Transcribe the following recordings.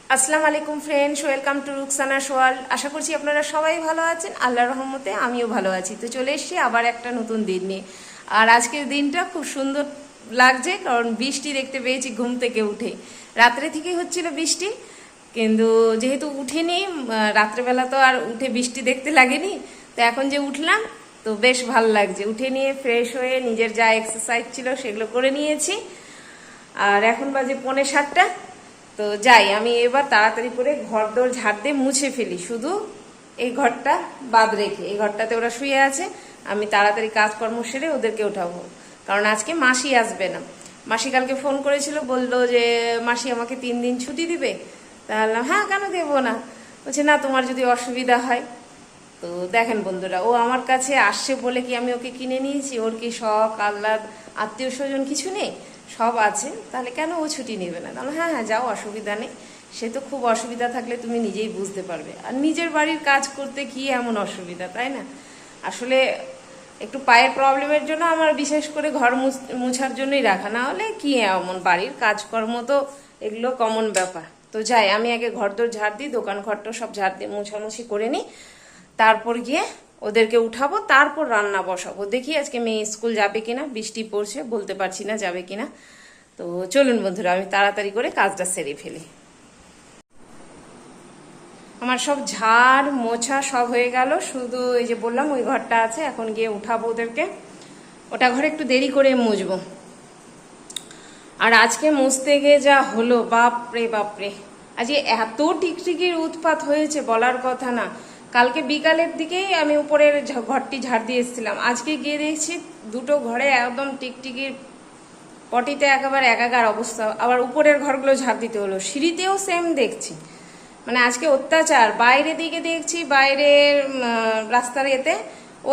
আসসালামু আলাইকুম friends, welcome to Rukhsana সোয়াল। আশা করছি আপনারা সবাই ভালো আছেন। আল্লাহর রহমতে আমিও ভালো আছি। তো চলে এসেছি আবার একটা নতুন দিন নিয়ে। আর আজকের দিনটা খুব সুন্দর লাগছে, কারণ বৃষ্টি দেখতে পেয়েছি ঘুম থেকে উঠে। রাত্রে থেকেই হচ্ছিল বৃষ্টি, কিন্তু যেহেতু উঠেনি, রাত্রেবেলা তো আর উঠে বৃষ্টি দেখতে লাগেনি। তো এখন যে উঠলাম, তো বেশ ভালো লাগছে। উঠে নিয়ে ফ্রেশ হয়ে নিজের যা এক্সারসাইজ ছিল সেগুলো করে নিয়েছি। আর এখন বাজে 6:45। তো যাই, আমি এবার তাড়াতাড়ি করে ঘর দোর ঝাড় দিয়ে মুছে ফেলি, শুধু এই ঘরটা বাদ রেখে। এই ঘরটাতে ওরা শুয়ে আছে, আমি তাড়াতাড়ি কাজকর্ম সেরে ওদেরকে ওঠাবো, কারণ আজকে মাসি আসবে না। মাসি কালকে ফোন করেছিল, বললো যে মাসি আমাকে 3 দিন ছুটি দিবে। তাহলে হ্যাঁ, কেন দেবো না। বলছে না, তোমার যদি অসুবিধা হয়। তো দেখেন বন্ধুরা, ও আমার কাছে আসছে বলে কি আমি ওকে কিনে নিয়েছি? ওর কি শখ আহ্লাদ, আত্মীয় স্বজন কিছু নেই? সব আছে, তাহলে কেন ও ছুটি নেবে না? তাহলে হ্যাঁ হ্যাঁ, যাও, অসুবিধা নেই। সে তো খুব অসুবিধা থাকলে তুমি নিজেই বুঝতে পারবে। আর নিজের বাড়ির কাজ করতে কি এমন অসুবিধা, তাই না? আসলে একটু পায়ের প্রবলেমের জন্য আমার বিশেষ করে ঘর মুছার জন্যই রাখা, না হলে কি এমন বাড়ির কাজকর্ম তো এগুলো কমন ব্যাপার। তো যাই, আমি আগে ঘর দোর ঝাড় দিই, দোকান ঘরটা সব ঝাড় দিয়ে মুছামুছি করে নিই, তারপর গিয়ে ওদেরকে উঠাবো, তারপর রান্না বসাবো। দেখি আজকে মেয়ে স্কুল যাবে কিনা, বৃষ্টি পড়ছে, বলতে পারছি না যাবে কিনা। তো চলুন বন্ধুরা, আমি তাড়াতাড়ি করে কাজটা সেরে ফেলি। আমার সব ঝাড় মোছা সব হয়ে গেল, শুধু এই যে বললাম ওই ঘরটা আছে, এখন গিয়ে উঠাবো ওদেরকে। ওটা ঘরে একটু দেরি করে মুছবো। আর আজকে মুছতে গিয়ে যা হলো, বাপরে বাপরে, আজকে এত টিকটিকির উৎপাত হয়েছে বলার কথা না। কালকে বিকালের দিকেই আমি উপরের ঘরটি ঝাড় দিয়ে এসেছিলাম, আজকে গিয়ে দেখছি দুটো ঘরে একদম টিকটিকির পটিতে একেবারে একাকার অবস্থা। আবার উপরের ঘরগুলো ঝাড় দিতে হলো, সিঁড়িতেও সেম দেখছি। মানে আজকে অত্যাচার। বাইরে দিকে দেখছি, বাইরের রাস্তার এতে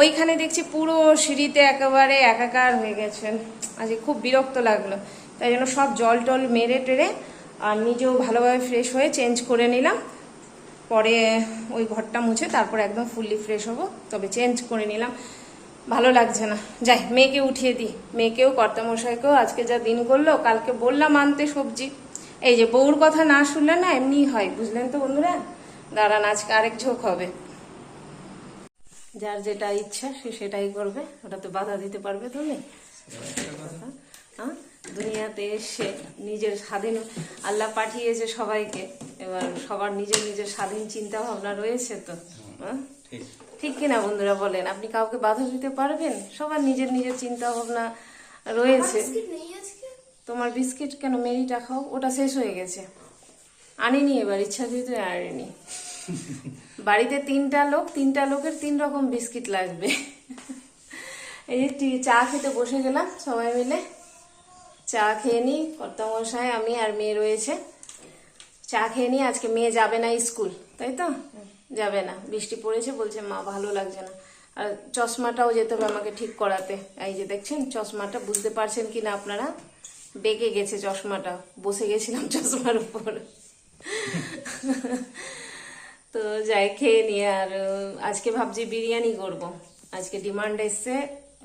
ওইখানে দেখছি পুরো সিঁড়িতে একেবারে একাকার হয়ে গেছেন। আজকে খুব বিরক্ত লাগলো, তাই জন্য সব জল টল মেরে টেরে আর নিজেও ভালোভাবে ফ্রেশ হয়ে চেঞ্জ করে নিলাম। পরে ওই ঘরটা মুছে তারপর একদম ফুললি ফ্রেশ হবো, তবে চেঞ্জ করে নিলাম। ভালো লাগছে না। যাই, মেয়েকে উঠিয়ে দিই। মেয়েকেও কর্তামশাইকেও আজকে যা দিন করলো, কালকে বললাম আনতে সবজি। এই যে বউর কথা না শুনলে না এমনি হয়, বুঝলেন তো বন্ধুরা। দাঁড়ান, আজকে আরেক ঝোঁক হবে। যার যেটা ইচ্ছা সে সেটাই করবে, ওটা তো বাধা দিতে পারবে তুমি? হ্যাঁ, দুনিয়াতে এসে নিজের স্বাধীন আল্লাহ পাঠিয়েছে সবাইকে, এবার সবার নিজের নিজের স্বাধীন চিন্তা ভাবনা রয়েছে তো। হ্যাঁ, ঠিক কিনা বন্ধুরা বলেন? আপনি কাউকে বাধা দিতে পারবেন? সবার নিজের নিজের চিন্তা ভাবনা রয়েছে। তোমার বিস্কিট কেন? মেরিটা খাও, ওটা শেষ হয়ে গেছে। আনিনি এবার, ইচ্ছাকৃত আনিনি। বাড়িতে 3টা লোক, 3টা লোকের 3 রকম বিস্কিট লাগবে। এই যে চা খেতে বসে গেলাম সবাই মিলে, চা খেয়ে নি। কর্তামশাই, আমি আর মেয়ে রয়েছে, চা খেয়ে নি। আজকে মেয়ে যাবে না স্কুল, তাই তো? যাবে না, বৃষ্টি পড়েছে, বলছে মা ভালো লাগছে না। আর চশমাটাও যেতে হবে আমাকে ঠিক করাতে। এই যে দেখছেন চশমাটা, বুঝতে পারছেন কিনা আপনারা? বেঁকে গেছে চশমাটা, বসে গেছিলাম চশমার উপর। তো যাই, খেয়ে নিয়ে। আর আজকে ভাবছি বিরিয়ানি করব। আজকে ডিমান্ড এসছে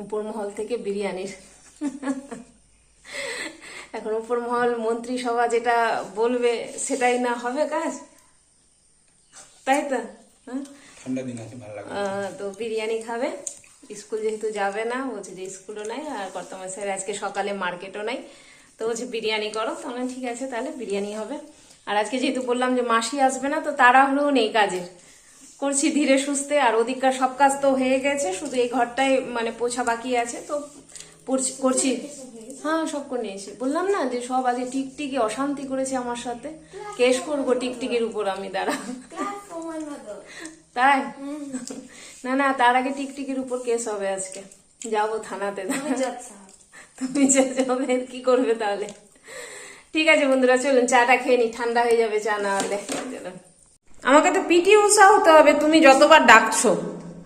উপর মহল থেকে বিরিয়ানির। এখন উপর মহল মন্ত্রিসভা যেটা বলবে সেটাই না হবে কাজ, তাই তো? তো বিরিয়ানি খাবে। স্কুল যেহেতু যাবে না, বলছে যে স্কুলও নাই আর কর্তামশাইয়ের আজকে সকালে মার্কেটও নাই, তো বলছে বিরিয়ানি করো। তাহলে ঠিক আছে, তাহলে বিরিয়ানি হবে। আর আজকে যেহেতু বললাম যে মাসি আসবে না, তো তাড়াহুড়ো নেই কাজের, করছি ধীরে সুস্থে। আর ওদিককার সব কাজ তো হয়ে গেছে, শুধু এই ঘরটাই মানে পোছা বাকি আছে, তো করছি। হ্যাঁ, সব করে নিয়েছি। বললাম না যে সব আজকে টিকটিকি অশান্তি করেছে আমার সাথে। কেস করবো টিকটিকির উপর আমি, দাঁড়া। তাই না, না, তার আগে টিকটিকির উপর কেস হবে আজকে। যাবো থানাতে। তুমি যাবে, কি করবে তাহলে? ঠিক আছে বন্ধুরা, চলুন চাটা খেয়ে নি, ঠান্ডা হয়ে যাবে চা না হলে। চলুন, আমাকে তো পিটি উষা হতে হবে। তুমি যতবার ডাকছো,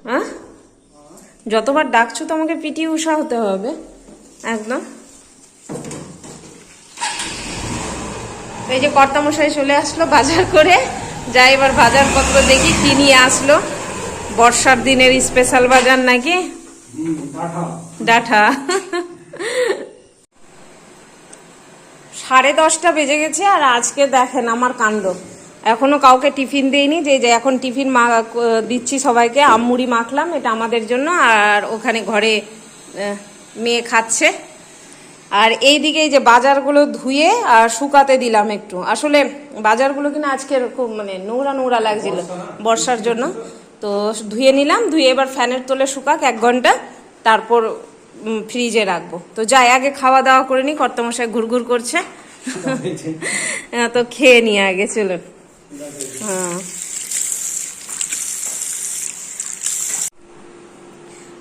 হ্যাঁ, যতবার ডাকছো তো আমাকে পিটি উষা হতে হবে একদম। এই যে কর্তামশাই চলে আসলো বাজার করে। যাই এবার বাজারপত্র দেখি কি নিয়ে আসলো। বর্ষার দিনের স্পেশাল বাজার নাকি? ডাঁঠা। 10:30 বেজে গেছে। আর আজকে দেখেন আমার কাণ্ড, এখনো কাউকে টিফিন দেইনি, যে যে এখন টিফিন দিচ্ছি সবাইকে। আমমুড়ি মাখলাম, এটা আমাদের জন্য, আর ওখানে ঘরে মেয়ে খাচ্ছে। আর এইদিকে এই যে বাজারগুলো ধুয়ে আর শুকাতে দিলাম একটু। আসলে বাজারগুলো কিনা আজকে খুব মানে নোংরা নোংরা লাগছিল বর্ষার জন্য, তো ধুয়ে নিলাম। ধুয়ে এবার ফ্যানের তলে শুকাক 1 ঘন্টা, তারপর ফ্রিজে রাখবো। তো যাই আগে খাওয়া দাওয়া করে নি, কর্তামশাই ঘুরঘুর করছে। তো খেয়ে নিয়ে আগে চলুন। হ্যাঁ,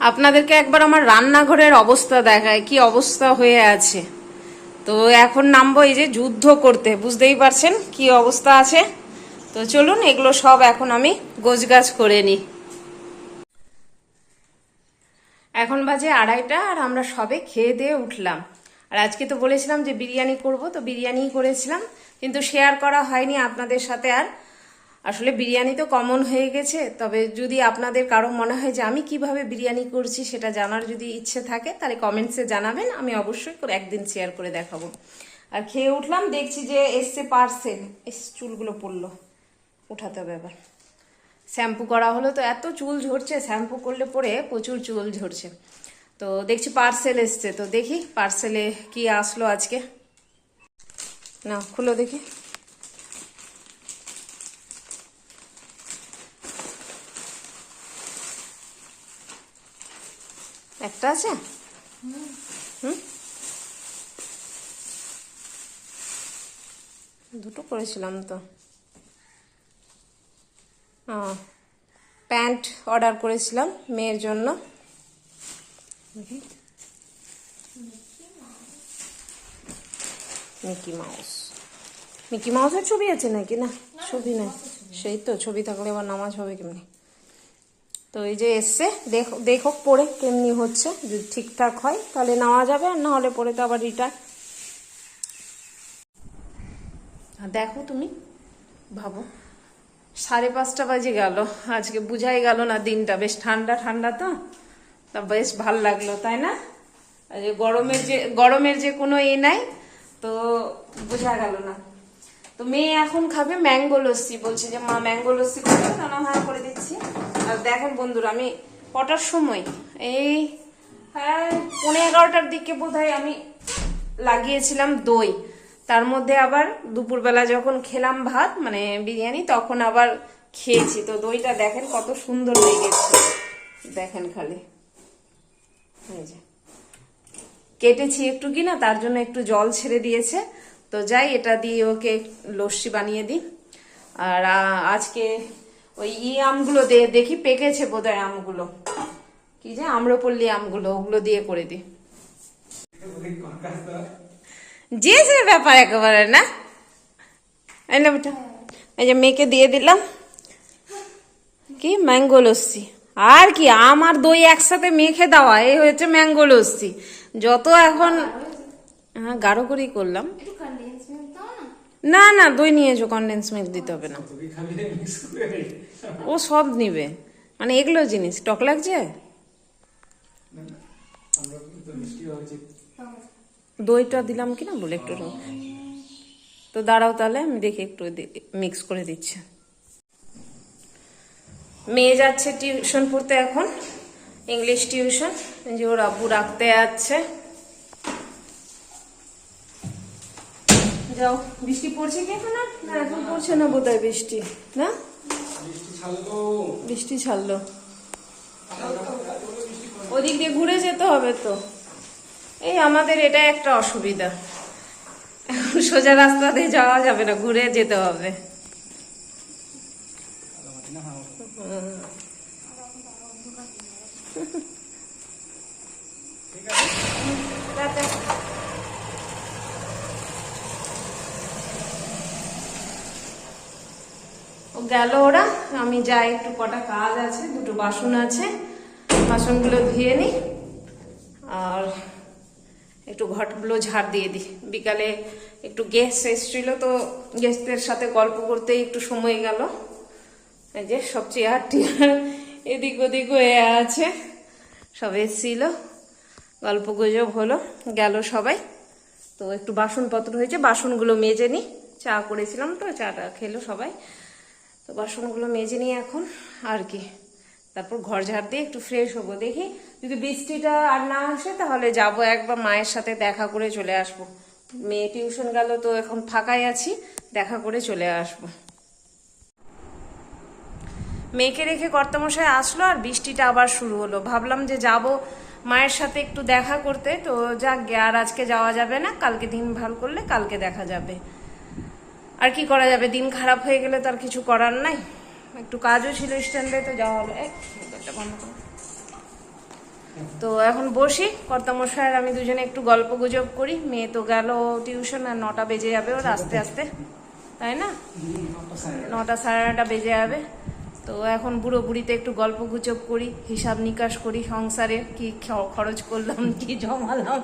আপনাদেরকে একবার আমার রান্নাঘরের অবস্থা দেখায়, কি অবস্থা হয়ে আছে। তো এখন নামবো এই যে যুদ্ধ করতে, বুঝতেই পারছেন কি অবস্থা আছে। তো চলুন এগুলো সব এখন আমি গোছগাছ করে নিই। এখন বাজে 2:30 আর আমরা সবে খেয়ে দিয়ে উঠলাম। আর আজকে তো বলেছিলাম যে বিরিয়ানি করব, তো বিরিয়ানিই করেছিলাম, কিন্তু শেয়ার করা হয়নি আপনাদের সাথে। আর আসলে বিরিয়ানি তো কমন হয়ে গেছে, তবে যদি আপনাদের কারো মনে হয় যে আমি কিভাবে বিরিয়ানি করছি সেটা জানার যদি ইচ্ছে থাকে, তাহলে কমেন্টসে জানাবেন, আমি অবশ্যই একদিন শেয়ার করে দেখাবো। আর খেয়ে উঠলাম, দেখছি যে এসছে পার্সেল। চুলগুলো পড়লো, উঠাতে হবে আবার। শ্যাম্পু করা হলো তো এত চুল ঝরছে, শ্যাম্পু করলে পরে প্রচুর চুল ঝরছে। তো দেখছি পার্সেল এসছে, তো দেখি পার্সেলে কি আসলো আজকে। না খুলো দেখি। একটা আছে। হুম, দুটো করেছিলাম তো। প্যান্ট অর্ডার করেছিলাম মেয়ের জন্য। মিকি মাউস, মিকি মাউসের ছবি আছে নাকি? না ছবি নাই, সেই তো ছবি থাকলে আবার নামাজ হবে কেমনি। তো এই যে এসছে, দেখো পরে কেমনি হচ্ছে, যদি ঠিকঠাক হয় তাহলে নেওয়া যাবে, আর না হলে পরে তো আবার রিটার্ন। দেখো তুমি ভাবো, 5:30 বাজে গেল, আজকে বুঝাই গেল না দিনটা। বেশ ঠান্ডা ঠান্ডা তো, তা বেশ ভাল লাগলো, তাই না? গরমের যে কোনো নাই, তো বোঝা গেল না। তো মেয়ে এখন খাবে ম্যাঙ্গো লস্যি, বলছে যে মা ম্যাঙ্গো লস্যি করবে, তা না হয় করে দিচ্ছি। আর দেখেন বন্ধুরা, আমি কটার সময়, এই 11:30টার দিকে বোধহয় আমি লাগিয়েছিলাম দই। তার মধ্যে আবার দুপুরবেলা যখন খেলাম ভাত মানে বিরিয়ানি, তখন আবার খেয়েছি। তো দইটা দেখেন কত সুন্দর হয়ে গেছে, দেখেন খালি। এই যে কেটেছি একটু কিনা, তার জন্য একটু জল ছেড়ে দিয়েছে। তো যাই এটা দিয়ে ওকে লস্যি বানিয়ে দিই। আর আজকে ওই আমগুলো দেখি পেকেছে বোধহয়, আমগুলো কি যে আম্রপল্লী আমগুলো, ওগুলো দিয়ে করে দিই। যে সে ব্যাপার একেবারে না, এই না বেটা। এই যে মেয়েকে দিয়ে দিলাম কি ম্যাঙ্গো লস্যি। আর কি আম আর দই একসাথে মেখে দেওয়া, এই হয়েছে ম্যাঙ্গো লস্যি। যত এখন হ্যাঁ গাঢ় করেই করলাম। না না দই নিয়েছো, কনডেন্স মিল্ক দিতে হবে না, ও সব নিবে। মানে এগুলো জিনিস টক লাগছে। দইটা দিলাম কিনা বলে একটু, তো দাঁড়াও তাহলে আমি দেখি একটু মিক্স করে দিচ্ছি। মেয়ে যাচ্ছে টিউশন পড়তে এখন, ইংলিশ টিউশন, যে ওর আব্বু রাখতে যাচ্ছে। যাও, বৃষ্টি পড়ছে কি এখন? না এখন পড়ছে না বোধহয় বৃষ্টি, না বৃষ্টি ছাড়লো। ওদিক দিয়ে ঘুরে যেতে হবে তো, এই আমাদের এটা একটা অসুবিধা, এখন সোজা রাস্তা দিয়ে যাওয়া যাবে না, ঘুরে যেতে হবে। ও গেল ওরা, আমি যাই, একটু কটা কাজ আছে, দুটো বাসন আছে, বাসনগুলো ধুয়ে নি, আর একটু ঘরগুলো ঝাড় দিয়ে দিই। বিকালে একটু গেস্ট এসেছিল, তো গেস্টদের সাথে গল্প করতে একটু সময় গেল। এই যে সব চেয়ার টিয়ার এদিক ওদিক হয়ে আছে, সব এসেছিল, গল্প গুজব হলো, গেল সবাই। তো একটু বাসনপত্র হয়েছে, বাসনগুলো মেজে নি, চা করেছিলাম তো, চাটা খেলো সবাই। তো বাসনগুলো মেজে নিই এখন আর কি, তারপর ঘর ঝাড় দিয়ে একটু ফ্রেশ হবো। দেখি যদি বৃষ্টিটা আর না আসে তাহলে যাব একবার মায়ের সাথে দেখা করে চলে আসবো। মেয়ে টিউশন গেল তো এখন ফাঁকাই আছি, দেখা করে চলে আসবো। মেয়েকে রেখে কর্তামশাই আসলো আর বৃষ্টিটা আবার শুরু হলো। ভাবলাম যে যাব মায়ের সাথে একটু দেখা করতে, তো যাক গে, আর আজকে যাওয়া যাবে না, কালকে দিন ভালো করলে কালকে দেখা যাবে। আর কি করা যাবে, দিন খারাপ হয়ে গেলে তো আর কিছু করার নাই। একটু কাজও ছিল স্ট্যান্ডে, তো যাওয়া হলো। বন্ধ করো। তো এখন বসি, কর্তামশাই আর আমি দুজনে একটু গল্প গুজব করি। মেয়ে তো গেল টিউশন, আর 9টা বেজে যাবে ওর আস্তে আস্তে, তাই না? 9টা সাড়ে 9টা বেজে যাবে। তো এখন বুড়ো বুড়িতে একটু গল্প গুজব করি, হিসাব নিকাশ করি, সংসারে কি খরচ করলাম, কি জমালাম।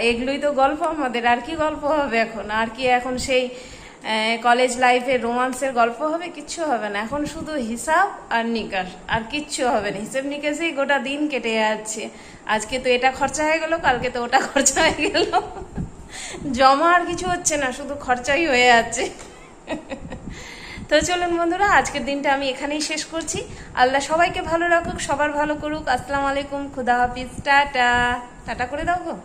এগুলোই তো গল্প আমাদের, আর কি গল্প হবে এখন? আর কি এখন সেই কলেজ লাইফের রোমান্সের গল্প হবে? কিচ্ছু হবে না, এখন শুধু হিসাব আর নিকাশ, আর কিচ্ছু হবে না। হিসাব নিকাশেই গোটা দিন কেটে যাচ্ছে। আজকে তো এটা খরচা হয়ে গেল, কালকে তো ওটা খরচা হয়ে গেল। জমা আর কিছু হচ্ছে না, শুধু খরচাই হয়ে যাচ্ছে। তো চলুন বন্ধুরা, আজকের দিনটা আমি এখানেই শেষ করছি। আল্লাহ সবাইকে ভালো রাখুক, সবার ভালো করুক। আসসালামু আলাইকুম, খুদা হাফিজ, টাটা। টাটা করে দাও গো।